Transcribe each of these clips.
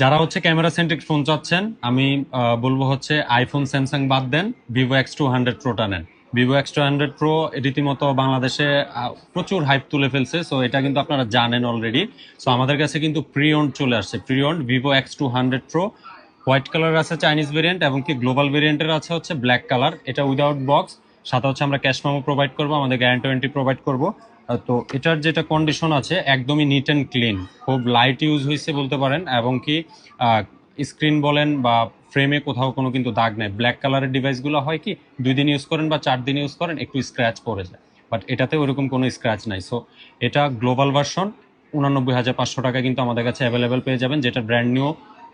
যারা হচ্ছে camera centric phone চাচ্ছেন, আমি বলবো হচ্ছে আইফোন স্যামসাং বাদ দেন, Vivo X200 Pro-টা নেন। Vivo X200 Pro রীতিমতো বাংলাদেশে প্রচুর হাইপ তুলে ফেলছে, সো এটা কিন্তু আপনারা জানেন অলরেডি। সো আমাদের কাছে কিন্তু প্রি ওন্ড চলে আসছে, pre owned Vivo X200 Pro। White colour আছে চাইনিজ ভেরিয়েন্ট, এবং কি গ্লোবাল ভেরিয়েন্টের আছে হচ্ছে ব্ল্যাক কালার। এটা উইদাউট বক্স, সাথে হচ্ছে আমরা ক্যাশ মেমো প্রোভাইড করবো, আমাদের গ্যারান্টি ওয়ারেন্টি প্রোভাইড করবো। তো এটার যেটা কন্ডিশন আছে একদমই নিট অ্যান্ড ক্লিন, খুব লাইট ইউজ হয়েছে বলতে পারেন, এবং কি স্ক্রিন বলেন বা ফ্রেমে কোথাও কোনো কিন্তু দাগ নেই। ব্ল্যাক কালারের ডিভাইসগুলো হয় কি 2 দিন ইউজ করেন বা 4 দিন ইউজ করেন একটু স্ক্র্যাচ পড়ে যায়, বাট এটাতে ওইরকম কোনো স্ক্র্যাচ নাই। সো এটা গ্লোবাল ভার্সন 89,500 টাকা কিন্তু আমাদের কাছে অ্যাভেলেবেল পেয়ে যাবেন, যেটা ব্র্যান্ড নিউ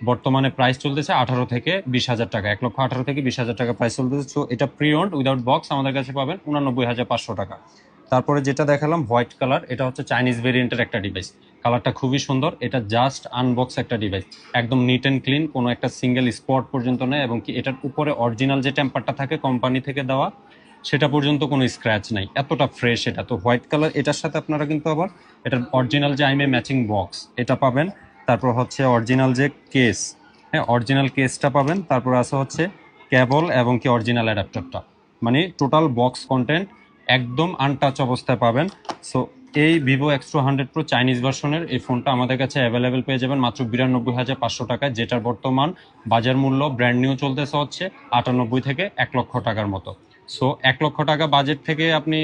বর্তমানে প্রাইস চলতেছে 18 থেকে 20,000 টাকা, 1,18,000 থেকে 20,000 টাকা প্রাইস চলতেছে। সো এটা প্রি ওন্ড উইদাউট বক্স আমাদের কাছে পাবেন 89,500 টাকা। তারপরে যেটা দেখালাম হোয়াইট কালার, এটা হচ্ছে চাইনিজ ভেরিয়েন্টের একটা ডিভাইস। কালারটা খুবই সুন্দর, এটা জাস্ট আনবক্স একটা ডিভাইস, একদম নিট অ্যান্ড ক্লিন, কোনো একটা সিঙ্গেল স্পট পর্যন্ত নেই, এবং কি এটার উপরে অরিজিনাল যে টেম্পারটা থাকে কোম্পানি থেকে দেওয়া সেটা পর্যন্ত কোনো স্ক্র্যাচ নাই, এতটা ফ্রেশ এটা। তো হোয়াইট কালার, এটার সাথে আপনারা কিন্তু আবার এটার অরিজিনাল যে আইমে ম্যাচিং বক্স এটা পাবেন। তারপর হচ্ছে অরিজিনাল যে কেস, হ্যাঁ অরিজিনাল কেসটা পাবেন। তারপর আছে হচ্ছে কেবল এবং কি অরিজিনাল অ্যাডাপ্টারটা, মানে টোটাল বক্স কন্টেন্ট একদম আনটাচ অবস্থায় পাবেন। সো এই Vivo X200 Pro চাইনিজ ভার্সনের এই ফোনটা আমাদের কাছে অ্যাভেলেবেল পেয়ে যাবেন মাত্র 92,500 টাকায়, যেটার বর্তমান বাজার মূল্য ব্র্যান্ড নিউ চলতেছে হচ্ছে 98 থেকে 1 লক্ষ টাকার মতো। সো 1 লক্ষ টাকা বাজেট থেকে আপনি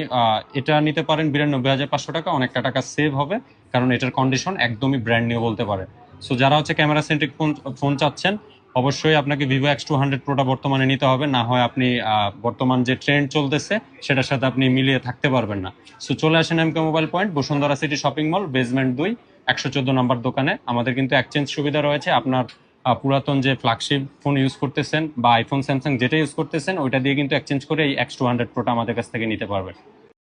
এটা নিতে পারেন 92,500 টাকা, অনেকটা টাকা সেভ হবে, কারণ এটার কন্ডিশন একদমই ব্র্যান্ড নিউ বলতে পারে। সো যারা হচ্ছে ক্যামেরা সেন্ট্রিক ফোন ফোন চাচ্ছেন, অবশ্যই আপনাকে Vivo X200 Pro-টা বর্তমানে নিতে হবে, না হয় আপনি বর্তমান যে ট্রেন্ড চলতেছে সেটার সাথে আপনি মিলিয়ে থাকতে পারবেন না। সো চলে আসেন MK mobile point, Bashundhara city shopping mall, basement 2, 114 নম্বর দোকানে। আমাদের কিন্তু এক্সচেঞ্জ সুবিধা রয়েছে, আপনার পুরাতন যে ফ্ল্যাগশিপ ফোন ইউজ করতেছেন বা আইফোন স্যামসাং যেটা ইউজ করতেছেন ওইটা দিয়ে কিন্তু এক্সচেঞ্জ করে এই X200 Pro-টা আমাদের কাছ থেকে নিতে পারবেন।